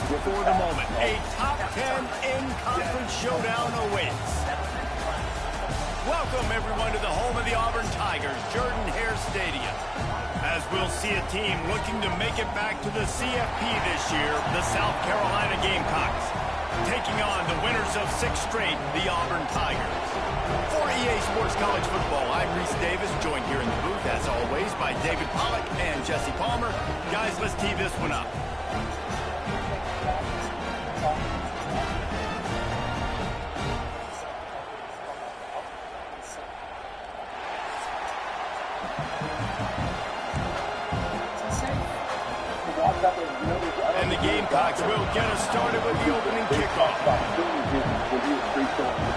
for the moment. A top 10 in-conference showdown awaits. Welcome, everyone, to the home of the Auburn Tigers, Jordan-Hare Stadium. As we'll see a team looking to make it back to the CFP this year, the South Carolina Gamecocks, taking on the winners of 6 straight, the Auburn Tigers. For EA Sports College Football, I'm Reese Davis, joined here in the booth, as always, by David Pollack and Jesse Palmer. Guys, let's tee this one up. And the Gamecocks will get us started with the opening kickoff. The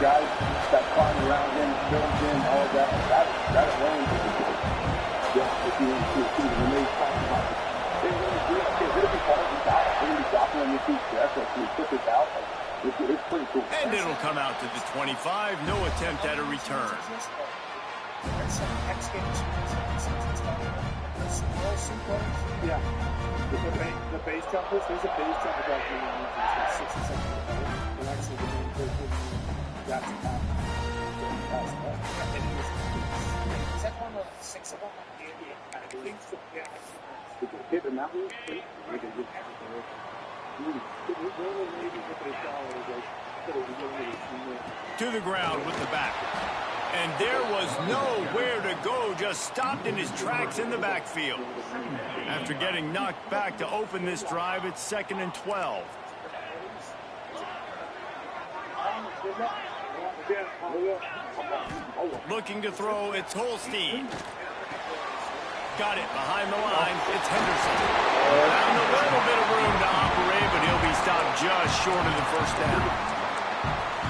guys that climb around him, fills in, all that alone is good. If you want to see when they talk about it, they're going to be calling this out. They're going to be dropping on your feet. That's what we put this out. It's pretty cool. And it'll come out to the 25. No attempt at a return. Yeah. The base jumpers, there's a base jumper back here that's 60 cents. And actually, the main person that's half. Is that one of 6 of them? Yeah. I think so. Yeah. Hit the mountain. To the ground with the back. And there was nowhere to go, just stopped in his tracks in the backfield. After getting knocked back to open this drive, it's 2nd and 12. Looking to throw, it's Holstein. Got it behind the line, it's Henderson. Found a little bit of room to operate, but he'll be stopped just short of the first down.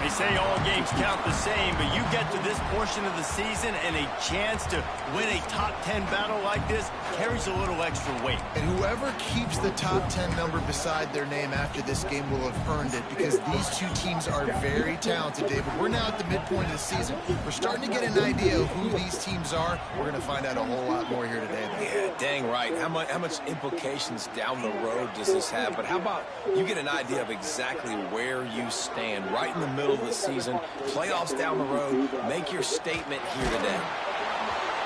They say all games count the same, but you get to this portion of the season and a chance to win a top 10 battle like this carries a little extra weight. And whoever keeps the top 10 number beside their name after this game will have earned it, because these two teams are very talented, David. We're now at the midpoint of the season. We're starting to get an idea of who these teams are. We're going to find out a whole lot more here today, though. Yeah, dang right. How much implications down the road does this have? But how about you get an idea of exactly where you stand right in the middle of the season, playoffs down the road, make your statement here today.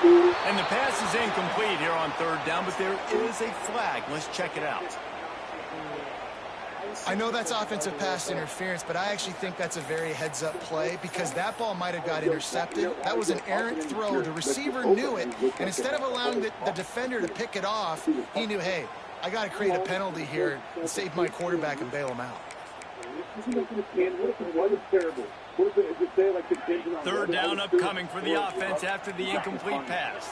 And the pass is incomplete here on 3rd down, but there is a flag. Let's check it out. I know that's offensive pass interference, but I actually think that's a very heads-up play because that ball might have got intercepted. That was an errant throw. The receiver knew it, and instead of allowing the defender to pick it off, he knew, hey, I got to create a penalty here and save my quarterback and bail him out. 3rd down upcoming for the offense after the incomplete pass.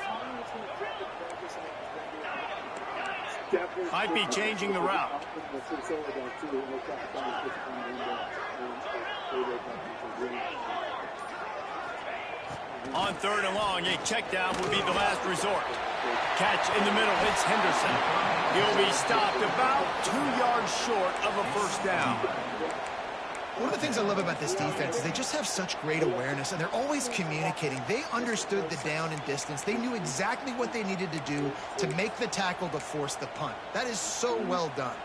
Might be changing the route. On 3rd and long, a check down will be the last resort. Catch in the middle, it's Henderson. He'll be stopped about 2 yards short of a first down. One of the things I love about this defense is they just have such great awareness, and they're always communicating. They understood the down and distance. They knew exactly what they needed to do to make the tackle to force the punt. That is so well done.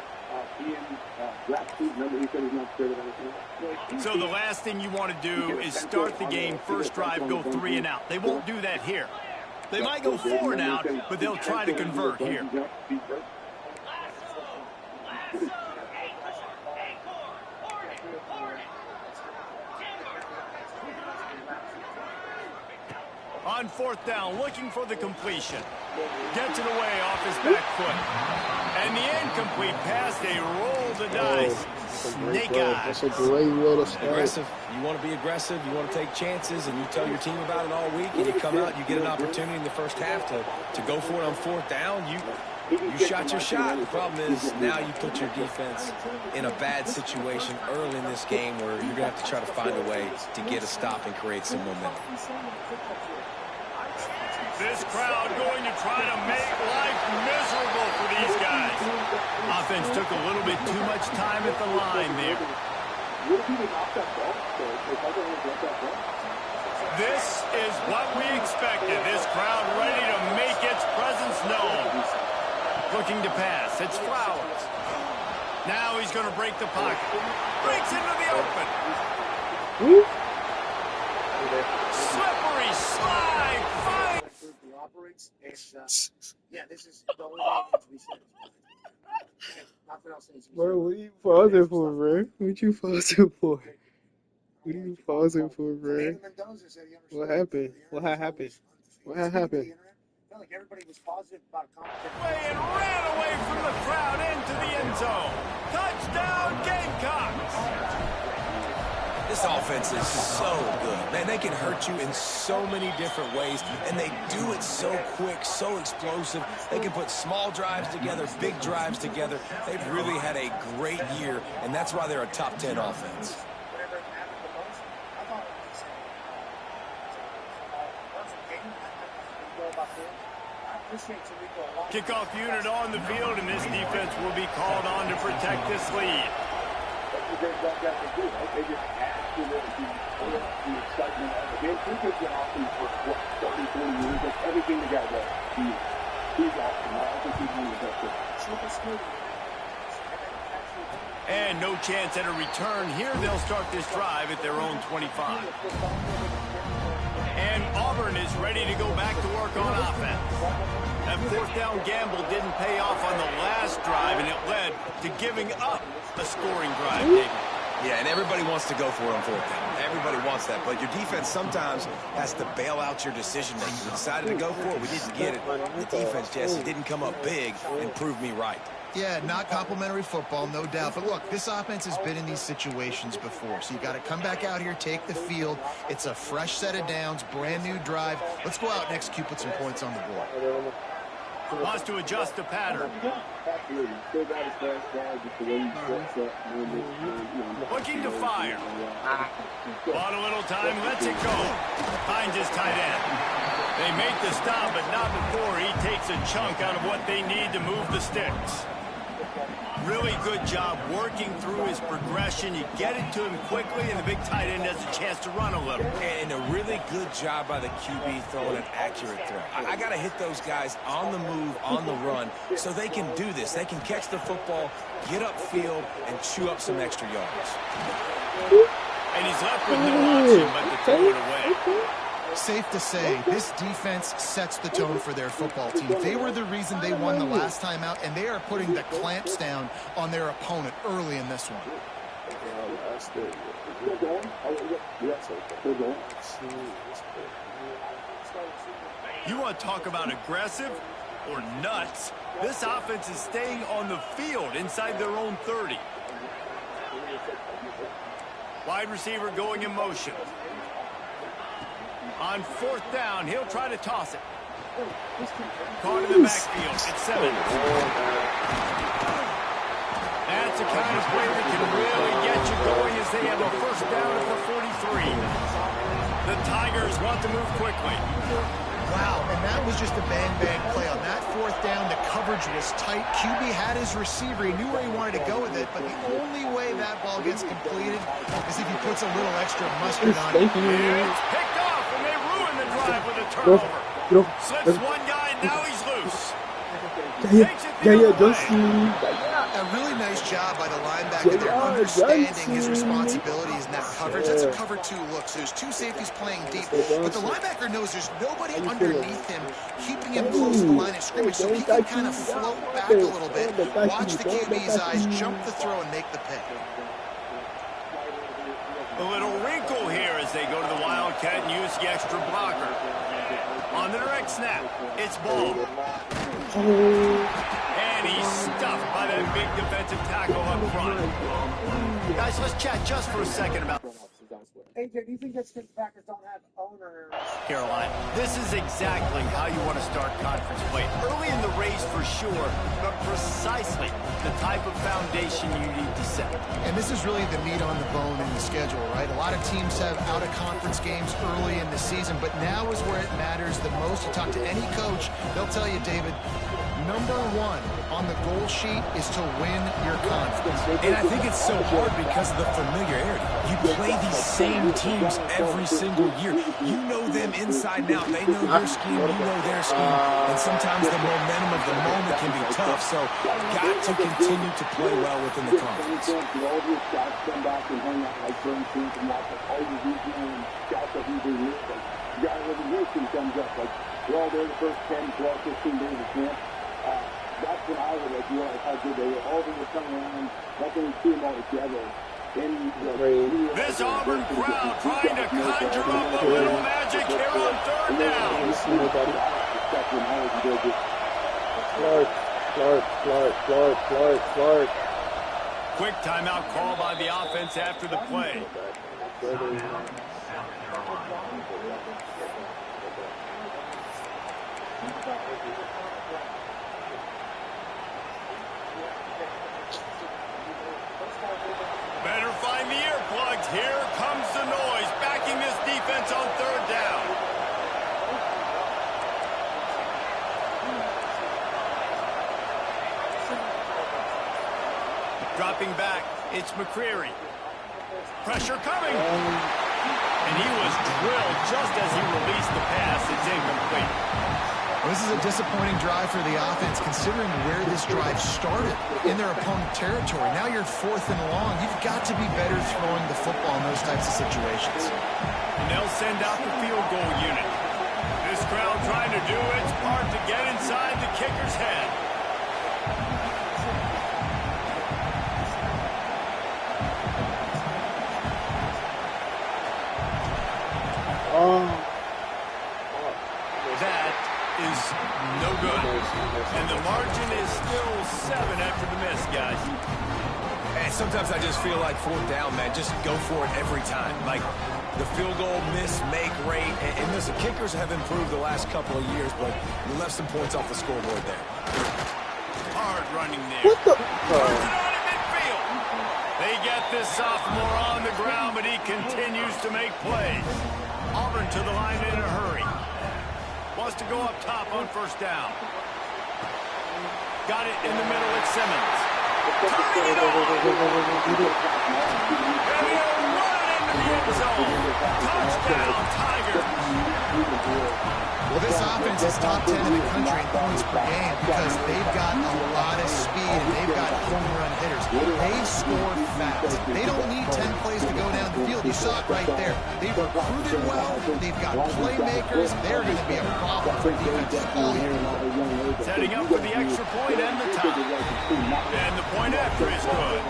So the last thing you want to do is start the game, first drive, go 3 and out. They won't do that here. They might go 4 and out, but they'll try to convert here. On 4th down, looking for the completion. Gets it away off his back foot. And the incomplete pass, they roll the dice. Snake eyes. That's a great way to start. Aggressive. You want to be aggressive. You want to take chances, and you tell your team about it all week, and you come out, you get an opportunity in the first half to go for it on 4th down. You shot your shot. The problem is now you put your defense in a bad situation early in this game where you're going to have to try to find a way to get a stop and create some momentum. This crowd going to try to make life miserable for these guys. Offense took a little bit too much time at the line there. This is what we expected. This crowd ready to make its presence known. Looking to pass. It's Flowers. Now he's going to break the pocket. Breaks into the open. Slippery slide. Fight. Yeah, this is the only way it needs to be said. Nothing else needs to be said. Bro, what you pausing for, bro? What you pausing for? What are you pausing for, bro? What happened? What had happened? What had happened? I felt like everybody was positive about competition. And ran away from the crowd into the end zone. Touchdown, Gamecocks. This offense is so good. Man, they can hurt you in so many different ways, and they do it so quick, so explosive. They can put small drives together, big drives together. They've really had a great year, and that's why they're a top 10 offense. Whatever happened the most, I thought it was I appreciate Tarico a lot. Kickoff unit on the field, and this defense will be called on to protect this lead. That's what they've got to do, right? They just add to the excitement of the game. He's been awesome for, 30, 40 years. That's everything the guy does. He's awesome. I think he's one of the best. Super smooth. And no chance at a return. Here they'll start this drive at their own 25. And Auburn is ready to go back to work on offense. That fourth down gamble didn't pay off on the last drive, and it led to giving up a scoring drive, David. Yeah, and everybody wants to go for it on fourth down. Everybody wants that, but your defense sometimes has to bail out your decision-making. We decided to go for it. We didn't get it. The defense, Jesse, didn't come up big and prove me right. Yeah, not complimentary football, no doubt. But look, this offense has been in these situations before. So you got to come back out here, take the field. It's a fresh set of downs, brand new drive. Let's go out and execute, put some points on the board. Wants to adjust the pattern. Looking to fire. Bought a little time, lets it go. Finds his tight end. They make the stop, but not before he takes a chunk out of what they need to move the sticks. Really good job working through his progression. You get it to him quickly, and the big tight end has a chance to run a little. And a really good job by the QB throwing an accurate throw. I got to hit those guys on the move, on the run, so they can do this. They can catch the football, get upfield, and chew up some extra yards. And he's left with no option but to throw it away. Safe to say, this defense sets the tone for their football team. They were the reason they won the last time out, and they are putting the clamps down on their opponent early in this one. You want to talk about aggressive or nuts? This offense is staying on the field inside their own 30. Wide receiver going in motion. On fourth down, he'll try to toss it. Caught in the backfield at 7. That's the kind of play that can really get you going as they have a first down at the 43. The Tigers want to move quickly. Wow, and that was just a bang-bang play. On that fourth down, the coverage was tight. QB had his receiver. He knew where he wanted to go with it, but the only way that ball gets completed is if he puts a little extra mustard on it. It's picked off, and they ruin the drive with a turnover. Slips one guy, and now he's loose. Takes it the other way. A really nice job by the linebacker there, understanding his responsibilities in that coverage. That's a cover 2 look, so there's 2 safeties playing deep, but the linebacker knows there's nobody underneath him, keeping him close to the line of scrimmage, so he can kind of float back a little bit, watch the QB's eyes, jump the throw, and make the pick. A little wrinkle here as they go to the Wildcat and use the extra blocker. On the direct snap, it's ball. And he's stuffed by that big defensive tackle up front. Guys, let's chat just for a second about AJ, do you think that's because the Packers don't have owners? Carolina. This is exactly how you want to start conference play. Early in the race for sure, but precisely the type of foundation you need to set. And this is really the meat on the bone in the schedule, right? A lot of teams have out-of-conference games early in the season, but now is where it matters the most. You talk to any coach, they'll tell you, David, number one on the goal sheet is to win your conference. And I think it's so hard because of the familiarity. You play these same teams every single year. You know them inside and out. They know your scheme, you know their scheme. And sometimes the momentum of the moment can be tough. So got to continue to play well within the conference. Well, they're the first 10, 12, 15 days of camp. That's when I would realize how good they were. All of them were coming around. That's when we see them all together. This Auburn crowd trying to conjure up a little magic here on third down. Clark. Quick timeout call by the offense after the play. Better find the earplugs. Here comes the noise, backing this defense on third down. Dropping back, it's McCreary. Pressure coming. And he was drilled just as he released the pass. It's incomplete. Well, this is a disappointing drive for the offense, considering where this drive started in their opponent territory. Now you're 4th and long. You've got to be better throwing the football in those types of situations. And they'll send out the field goal unit. This crowd trying to do its part to get inside the kicker's head. That is no good. And the margin is still 7 after the miss, guys. And sometimes I just feel like 4th down, man, just go for it every time. Like the field goal miss-make rate. And listen, kickers have improved the last couple of years, but you left some points off the scoreboard there. Hard running there. What the? Turns it on in midfield. They get this sophomore on the ground, but he continues to make plays. Auburn to the line in a hurry. Wants to go up top on 1st down. Got it in the middle at Simmons. Turning it on. And he'll run it into the end zone. Touchdown, Tigers. Well, this offense is top 10 in the country in points per game because they've got a lot of speed and they've got home run hitters. They score fast. They don't need 10 plays to go down the field. You saw it right there. They've recruited well. They've got playmakers. They're going to be a problem for defense all year. Setting up for the extra point and the tie. And the point after is good.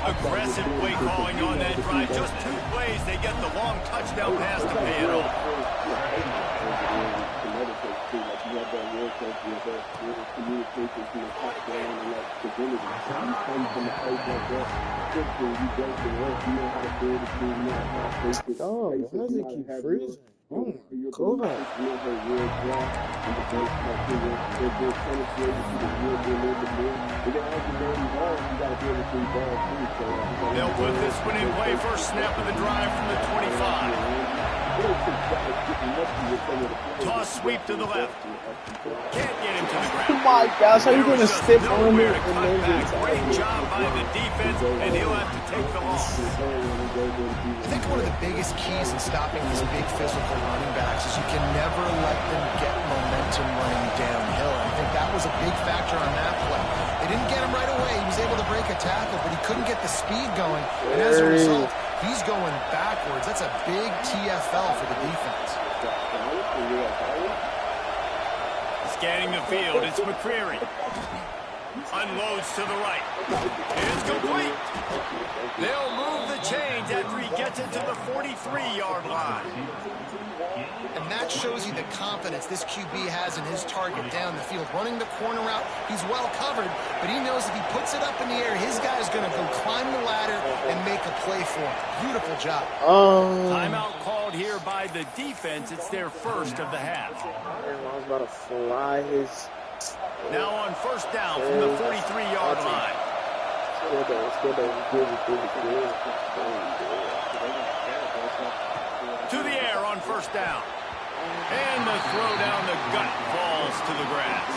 Aggressive play calling on that drive. Just 2 plays, they get the long touchdown pass to pay it off. Oh, why does it keep freezing? Oh my God. They'll put this one in play. First snap of the drive from the 25. Toss sweep to the left. Can't get him to the ground. Oh my gosh, how are you going to step on Nowhere it to and cut then back. just Great job by the defense, and he'll have to take the loss. I think one of the biggest keys in stopping these big physical running backs is you can never let them get momentum running downhill. I think that was a big factor on that play. They didn't get him right away. He was able to break a tackle, but he couldn't get the speed going. And as a result, he's going backwards. That's a big TFL for the defense. Scanning the field, it's McCreary. Unloads to the right. It's complete. They'll move the chains after he gets it to the 43-yard line. And that shows you the confidence this QB has in his target down the field. Running the corner route, he's well covered, but he knows if he puts it up in the air, his guy is going to go climb the ladder and make a play for him. Beautiful job. Timeout called here by the defense. It's their first of the half. I was about to fly his... Now on 1st down from the 43-yard line. To the air on 1st down. And the throw down the gut falls to the grass.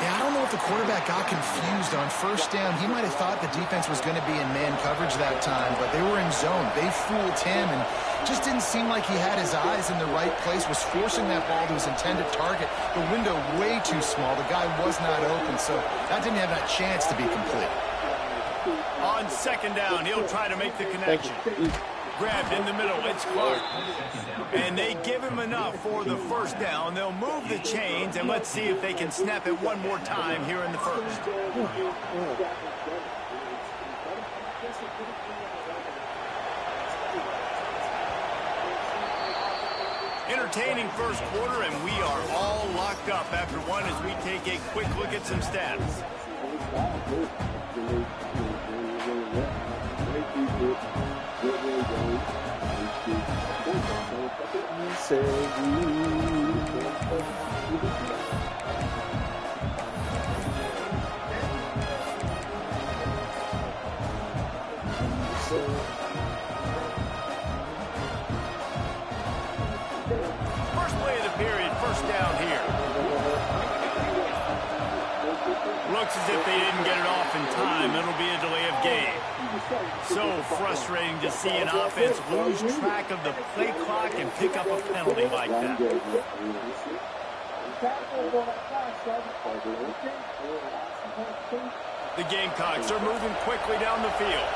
Yeah, I don't know if the quarterback got confused on first down. He might have thought the defense was going to be in man coverage that time, but they were in zone. They fooled him and just didn't seem like he had his eyes in the right place, was forcing that ball to his intended target. The window way too small. The guy was not open, so that didn't have that chance to be complete. On second down, he'll try to make the connection. Grabbed in the middle, it's Clark. And they give him enough for the first down. They'll move the chains, and let's see if they can snap it one more time here in the first. Entertaining first quarter, and we are all locked up after one as we take a quick look at some stats. First play of the period, first down here. Looks as if they didn't get it off in time. It'll be a delay of game. So frustrating to see an offense lose track of the play clock and pick up a penalty like that. The Gamecocks are moving quickly down the field.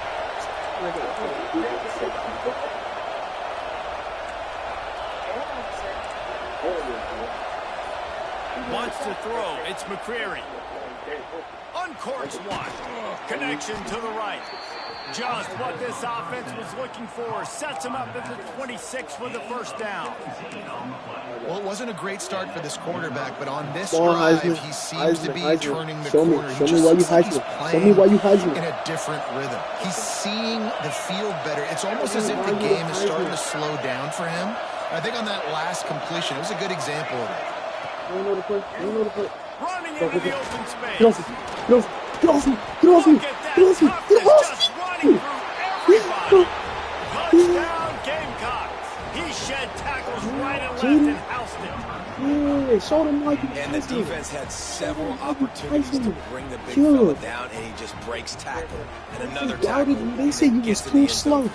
Wants to throw. It's McCreary. Uncorks one. Connection to the right. Just what this offense was looking for. Sets him up at the 26 for the first down. Well, it wasn't a great start for this quarterback, but on this drive, he seems to be turning the corner. He just looks like he's playing in a different rhythm. He's seeing the field better. It's almost as if the game is starting to slow down for him. I think on that last completion, it was a good example of that. Running into the open space. Look at that toughness just running through everybody. Touchdown Gamecocks. He shed tackles right and left and housed it. And the defense had several opportunities to bring the big fella down, and he just breaks tackle. And another tackle. They say he was too slow.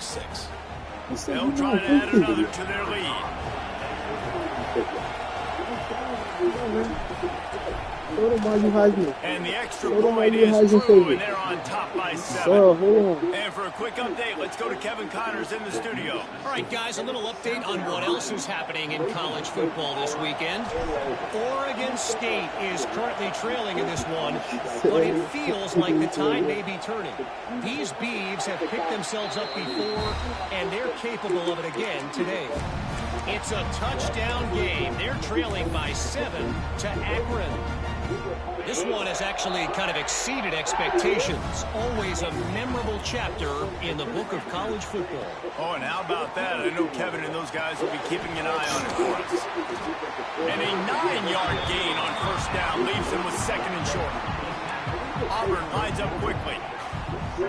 They'll try to add another to their lead. And the extra point is through, and they're on top by 7. And for a quick update, let's go to Kevin Connors in the studio. All right, guys, a little update on what else is happening in college football this weekend. Oregon State is currently trailing in this one, but it feels like the tide may be turning. These Beavs have picked themselves up before, and they're capable of it again today. It's a touchdown game. They're trailing by 7 to Akron. This one has actually kind of exceeded expectations. Always a memorable chapter in the book of college football. Oh, and how about that? I know Kevin and those guys will be keeping an eye on it for us. And a 9-yard gain on first down leaves them with second and short. Auburn lines up quickly.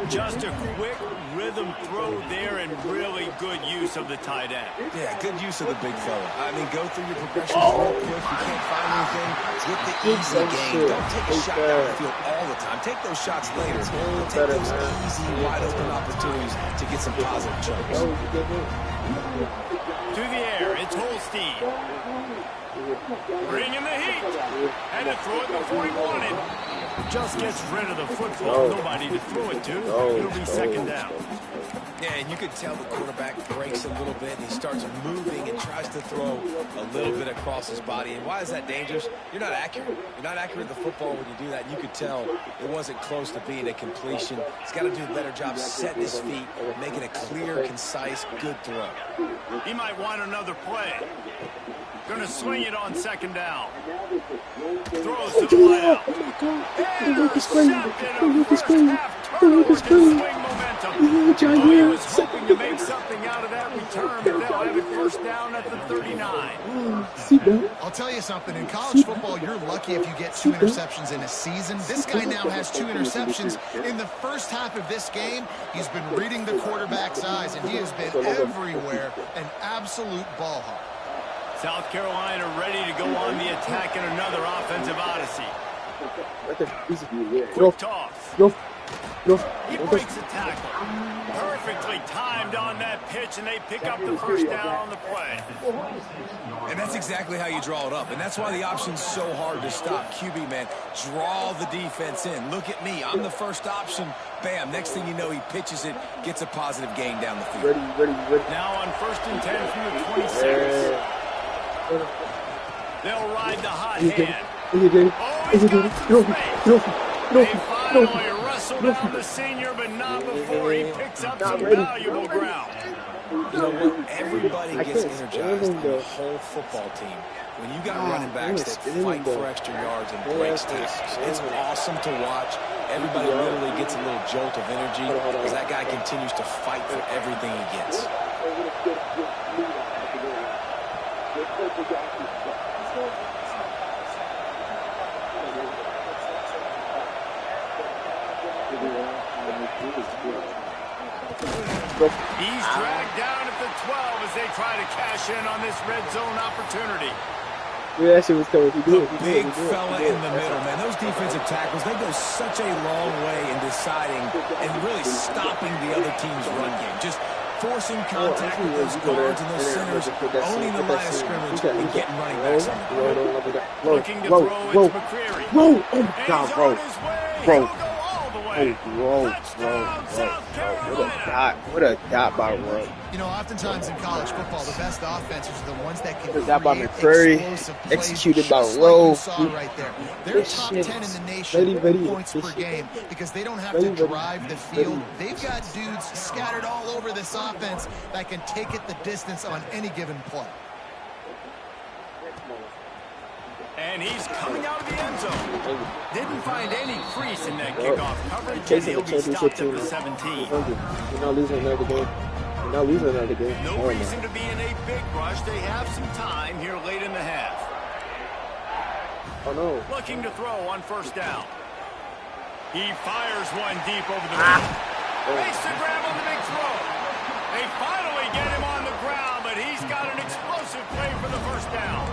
Just a quick rhythm throw there and really good use of the tight end. Yeah, good use of the big fella. I mean, go through your progressions real quick. You can't find anything. Get the easy game. Don't take a shot down the field all the time. Take those shots later. Take those easy, wide-open opportunities to get some positive chunks. To the air, it's Holstein. Bringing the heat. And to throw it before he wanted. Just gets rid of the football. Nobody to throw it to. It'll be second down. Yeah, and you could tell the quarterback breaks a little bit, and he starts moving and tries to throw a little bit across his body. And why is that dangerous? You're not accurate. You're not accurate with the football when you do that. And you could tell it wasn't close to being a completion. He's got to do a better job setting his feet, making a clear, concise, good throw. He might want another play. Going to swing it on second down. Throws to the layout. He was hoping to make something out of that return, but they'll have it first down at the 39. I'll tell you something. In college football, you're lucky if you get 2 interceptions in a season. This guy now has 2 interceptions. In the first half of this game, he's been reading the quarterback's eyes, and he has been everywhere, an absolute ball hawk. South Carolina ready to go on the attack in another offensive odyssey. Right there. Easy. Quick toss. Go. He breaks the tackle. Perfectly timed on that pitch, and they pick up the first down on the play. And that's exactly how you draw it up. And that's why the option's so hard to stop. QB, man, draw the defense in. Look at me. I'm the first option. Bam. Next thing you know, he pitches it, gets a positive gain down the field. Ready. Now on 1st and 10 from the 26. They'll ride the hot hand. He's got some space. They finally wrestle down the senior, but not before he picks up some valuable ground. You know what? Everybody gets energized on the whole football team. When you got running backs that fight for extra yards and breaks tackles, it's awesome to watch. Everybody literally gets a little jolt of energy as that guy continues to fight for everything he gets. He's dragged down at the 12 as they try to cash in on this red zone opportunity. Yeah, that shit was coming. Big fella in the middle, man. Those defensive tackles, they go such a long way in deciding and really stopping the other team's run game. Just forcing contact with those guards and those centers, owning the line of scrimmage, and getting running backs on the ground. Looking to throw, it's McCreary. Oh my God, bro. What a dot by Rowe. You know, oftentimes in college football, the best offenses are the ones that can create explosive plays, executed by just Rowe. like you saw right there. They're top 10 in the nation in points per game because they don't have to drive the field. They've got dudes scattered all over this offense that can take it the distance on any given play. And he's coming out of the end zone. Didn't find any crease in that kickoff coverage, and he'll be stopped at the 17. You're not losing another game. No reason to be in a big rush. They have some time here late in the half. Oh, no. Looking to throw on 1st down. He fires one deep over the middle. Makes the grab on the big throw. They finally get him on the ground, but he's got an explosive play for the 1st down.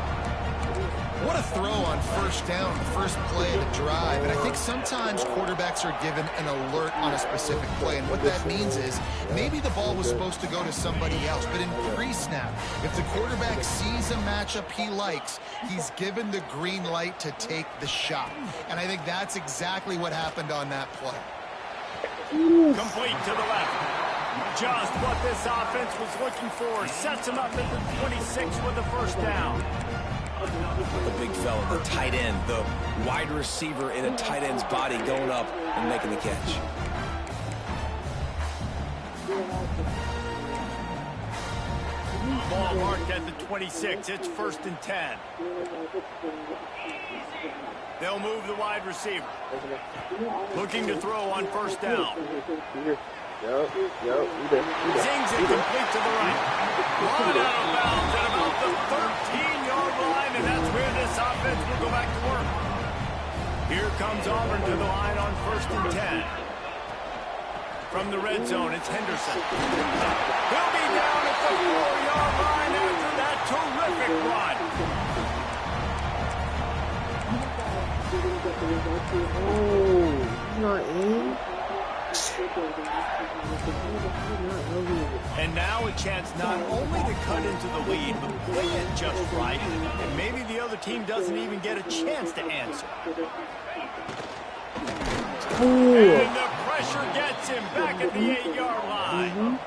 What a throw on 1st down, the first play of the drive. And I think sometimes quarterbacks are given an alert on a specific play. And what that means is maybe the ball was supposed to go to somebody else. But in pre-snap, if the quarterback sees a matchup he likes, he's given the green light to take the shot. And I think that's exactly what happened on that play. Complete to the left. Just what this offense was looking for. Sets him up at the 26 with the 1st down. The big fella, the tight end, the wide receiver in a tight end's body going up and making the catch. Ball marked at the 26. It's 1st and 10. They'll move the wide receiver. Looking to throw on 1st down. Zings it complete to the right. Run out of bounds at about the 13-yard line, and that's where this offense will go back to work. Here comes Auburn to the line on 1st and 10. From the red zone, it's Henderson. He'll be down at the 4-yard line after that terrific run. Oh, he's not in. And now a chance not only to cut into the lead, but play it just right, and maybe the other team doesn't even get a chance to answer. And the pressure gets him back at the 8-yard line.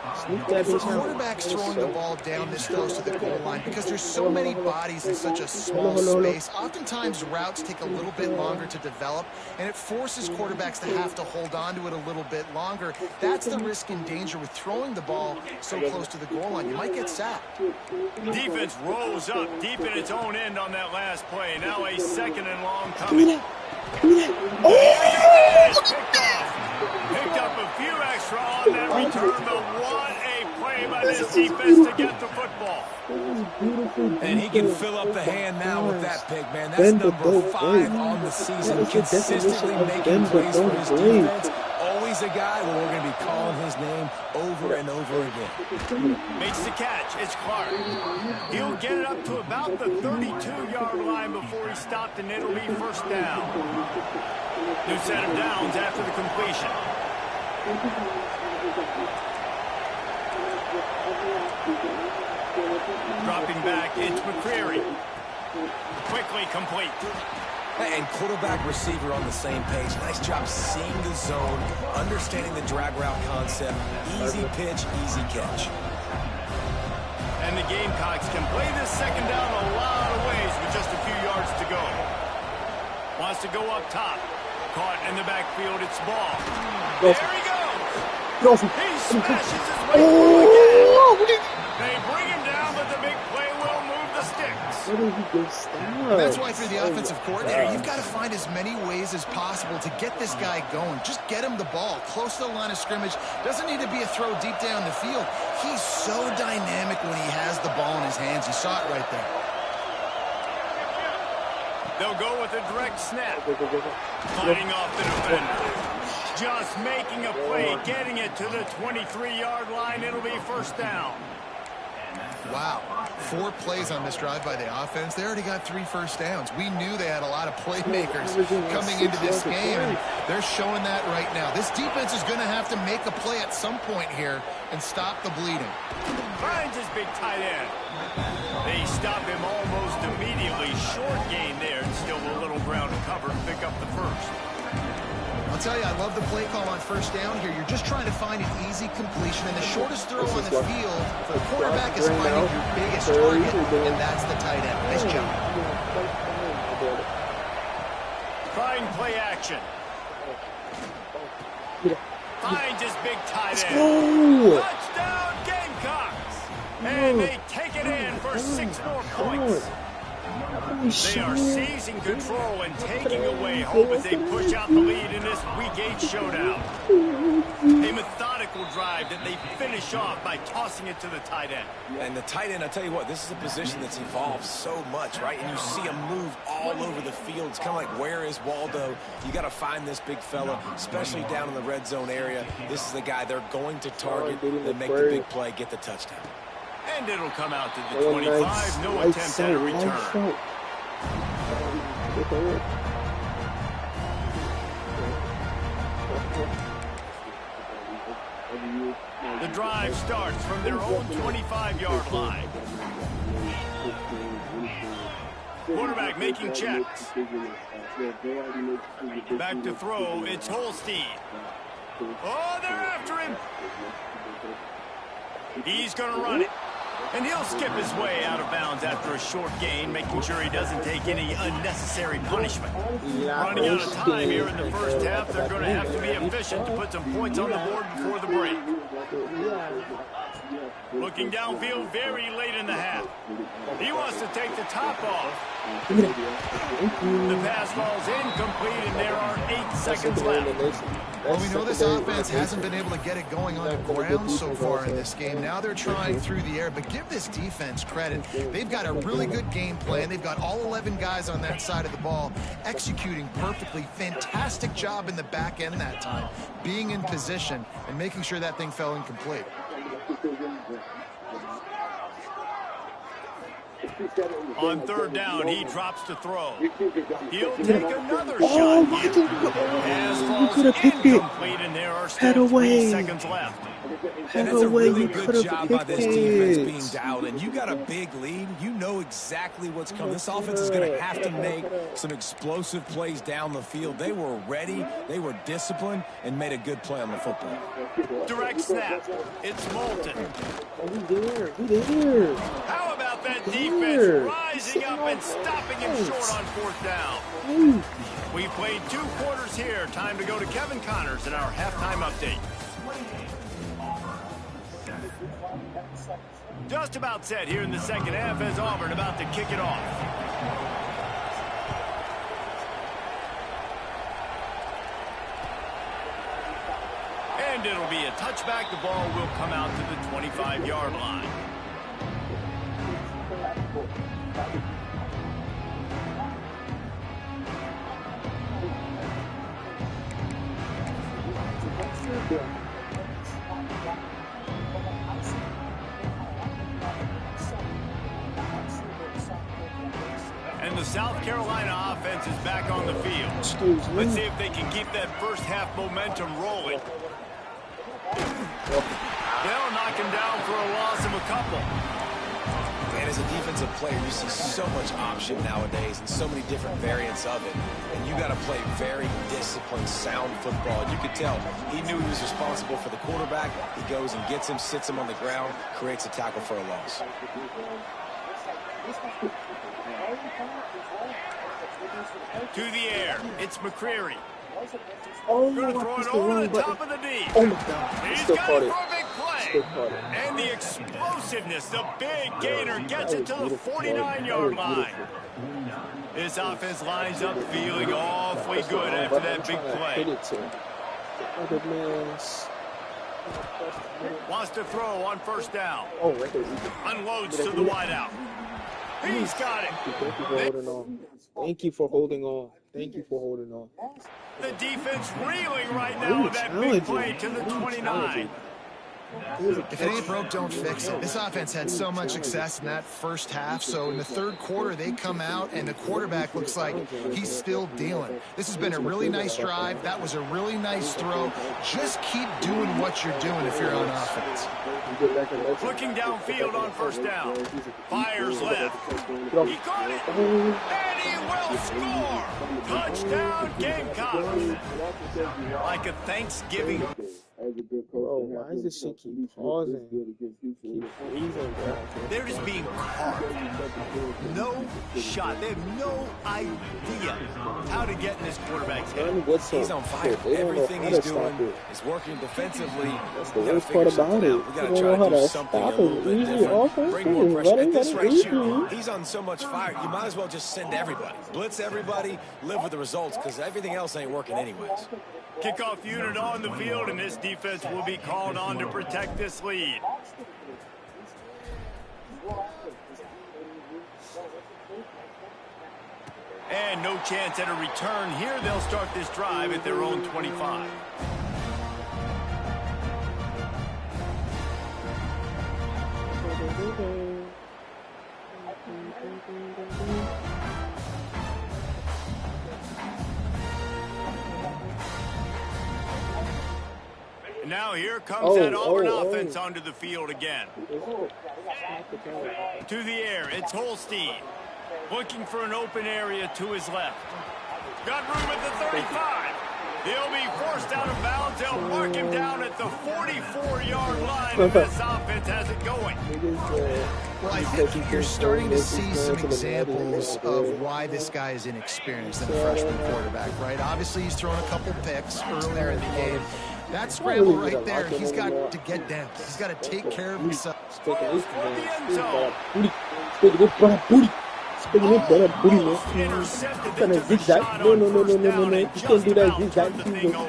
If a quarterback's throwing the ball down this close to the goal line, because there's so many bodies in such a small space, oftentimes routes take a little bit longer to develop, and it forces quarterbacks to have to hold on to it a little bit longer. That's the risk and danger with throwing the ball so close to the goal line. You might get sacked. Defense rose up deep in its own end on that last play. Now a 2nd and long coming. Picked up a few extra on that return, but what a play by this defense to get the football. And he can fill up the hand now with that pick, man. That's number 5 on the season. Consistently making plays for his defense. Always he's a guy where we're going to be calling his name over and over again. Makes the catch. It's Clark. He'll get it up to about the 32-yard line before he stopped, and it'll be first down. New set of downs after the completion. Dropping back, it's McCreary. Quickly complete. And quarterback receiver on the same page. Nice job seeing the zone, understanding the drag route concept. Easy pitch, easy catch. And the Gamecocks can play this second down a lot of ways with just a few yards to go. Wants to go up top. Caught in the backfield, it's ball. There he goes. He smashes his way through again. They bring him down, but the big play will move the sticks. That's why for the offensive coordinator, you've got to find as many ways as possible to get this guy going. Just get him the ball close to the line of scrimmage. Doesn't need to be a throw deep down the field. He's so dynamic when he has the ball in his hands. You saw it right there. They'll go with a direct snap. Fighting off the defender. Just making a play, getting it to the 23-yard line. It'll be first down. Wow. 4 plays on this drive by the offense. They already got 3 first downs. We knew they had a lot of playmakers coming into this game, and they're showing that right now. This defense is going to have to make a play at some point here and stop the bleeding. Finds his big tight end. They stop him almost immediately. Short gain there, and still a little ground to cover to pick up the first. I'll tell you, I love the play call on first down here. You're just trying to find an easy completion, and the shortest throw on the field for the quarterback is finding your biggest target, and that's the tight end. Nice job. Trying play action. Finds his big tight end. Touchdown, Gamecocks! And they take it in for 6 more points. They are seizing control and taking away hope as they push out the lead in this Week 8 showdown. A methodical drive that they finish off by tossing it to the tight end. And the tight end, I tell you what, this is a position that's evolved so much, right? And you see him move all over the field. It's kind of like, where is Waldo? You got to find this big fella, especially down in the red zone area. This is the guy they're going to target and make the big play, get the touchdown. And it'll come out to the 25. No attempt at a return. The drive starts from their own 25-yard line. Quarterback making checks. Back to throw. It's Holstein. Oh, they're after him. He's going to run it. And he'll skip his way out of bounds after a short gain, making sure he doesn't take any unnecessary punishment. Running out of time here in the first half, they're going to have to be efficient to put some points on the board before the break. Looking downfield very late in the half. He wants to take the top off. The pass falls incomplete, and there are 8 seconds left. Well, we know this offense hasn't been able to get it going on the ground so far in this game. Now they're trying through the air, but give this defense credit. They've got a really good game plan. They've got all 11 guys on that side of the ball executing perfectly. Fantastic job in the back end that time, being in position and making sure that thing fell incomplete. On third down, he drops to throw. He'll take another shot here. Pass falls incomplete, and there are still 3 seconds left. And that's a really good job by this defense being dialed in. You got a big lead. You know exactly what's coming. This offense is going to have to make some explosive plays down the field. They were ready, they were disciplined, and made a good play on the football. Direct snap. It's Moulton. How about that defense rising up and stopping him short on fourth down? We played 2 quarters here. Time to go to Kevin Connors in our halftime update. Just about set here in the second half as Auburn about to kick it off. And it'll be a touchback. The ball will come out to the 25-yard line. And the South Carolina offense is back on the field. Excuse me. Let's see if they can keep that first half momentum rolling. They'll knock him down for a loss of a couple. And as a defensive player, you see so much option nowadays and so many different variants of it. And you got to play very disciplined, sound football. You could tell he knew he was responsible for the quarterback. He goes and gets him, sits him on the ground, creates a tackle for a loss. To the air, it's McCreary. Oh, Going to throw it over the top of the D. Oh my God. He's Still got caught it it. for a big play. Still caught it. And the explosiveness, the big gainer gets it to the Beautiful. 49-yard That was line. beautiful. This offense lines up feeling awfully good after that big play. Other man's. Wants to throw on first down. Oh, right there. Unloads to the wideout. He's got it. Thank you for holding on. Thank you for holding on. Thank you for holding on. The defense reeling right now with that big play to the 29. If it ain't broke, don't fix it. This offense had so much success in that first half, so in the third quarter, they come out, and the quarterback looks like he's still dealing. This has been a really nice drive. That was a really nice throw. Just keep doing what you're doing if you're on offense. Looking downfield on first down. Fires left. He caught it, and he will score. Touchdown, Gamecocks. Like a Thanksgiving. Bro, why is this shit keep pausing? Keep freezing, bro. They're just being carved. No shot. They have no idea how to get in this quarterback's head. He's on fire. Everything he's doing is working defensively. That's the worst part about it. We got to try to do something a little bit different. Bring more pressure. At this rate, he's on so much fire, you might as well just send everybody. Blitz everybody, live with the results, because everything else ain't working anyways. Kickoff unit on the field, and this defense will be called on to protect this lead. And no chance at a return here. They'll start this drive at their own 25. And now here comes that Auburn offense onto the field again. To the air, it's Holstein. Looking for an open area to his left. Got room at the 35. He'll be forced out of bounds. They'll mark him down at the 44-yard line, and this offense has it going. Well, I think you're starting to see some examples of why this guy is inexperienced in a freshman quarterback, right? Obviously, he's thrown a couple picks earlier in the game. That scramble right there, he's got to get down. He's got to take care of himself. For the end zone. Intercepted. Kind of zigzag. No. You can't do that zigzag. No.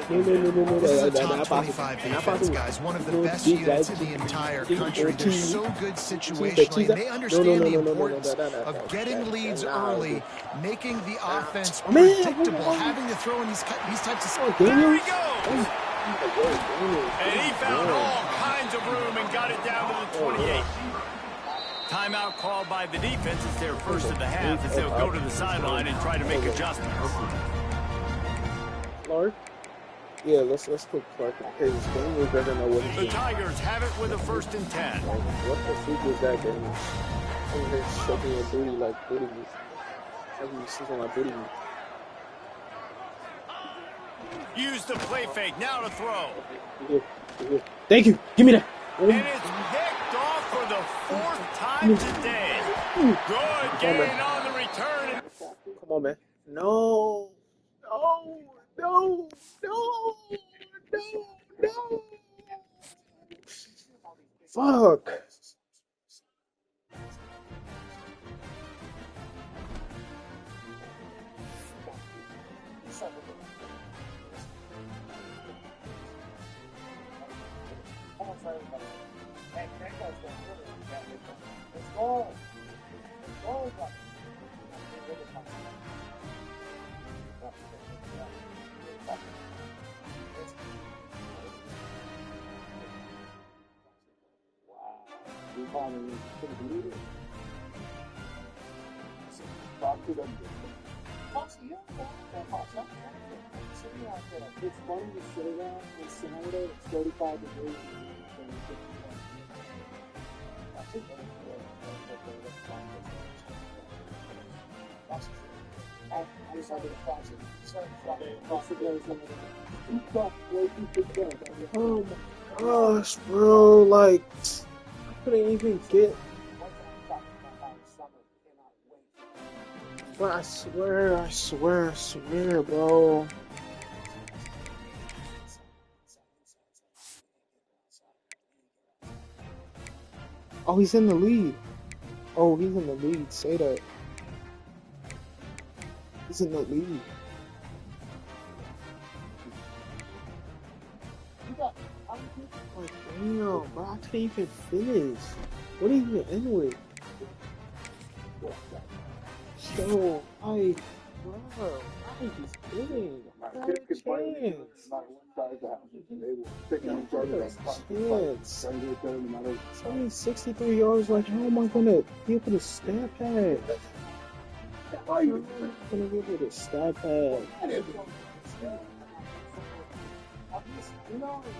This is a top 25 defense, guys. One of the best units in the entire country. They're so good situationally. They understand the importance of getting leads early, making the offense predictable, having to throw in these types of... There he goes. And he found all kinds of room and got it down to the 28. Timeout called by the defense. It's their first of the half as they'll go to the sideline and try to make adjustments. Clark? Yeah, let's put Clark in his game. We better know what he's The doing. Tigers have it with a 1st and 10. What the freak is that game? I'm here shoving your booty like booty meat. Shoving your shit on my booty meat. Use the play fake. Now to throw. Thank you. Give me that. And it's picked off for the 4th time today. Good gain on the return. Come on, man. No. Fuck. It's funny to say that on Saturday it's 35 degrees. Oh my gosh, bro! Like, I couldn't even get. But I swear, bro. Oh, he's in the lead. Oh, he's in the lead. Say that. He's in the lead. Like, damn, bro, I can't even finish. What are you in with? Yo, bro, I just kidding. I had a chance. It's only 63 yards. Like, how am I gonna be able to stab pad? How am I gonna be able to stab pad?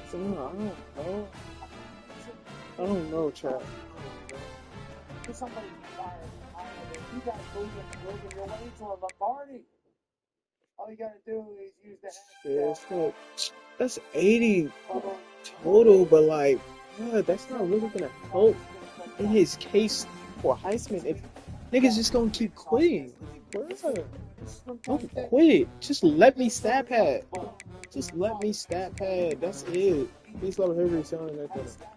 So, I don't know, Chad. You got to move your way to a Lombardi. All you got to do is use the Yeah, that's 80 total, but like, yeah, that's not really gonna help in his case for Heisman if niggas just gonna keep quitting. Bruh, don't quit. Just let me stat pad. Just let me stat pad. That's it. Please love Henry selling that thing.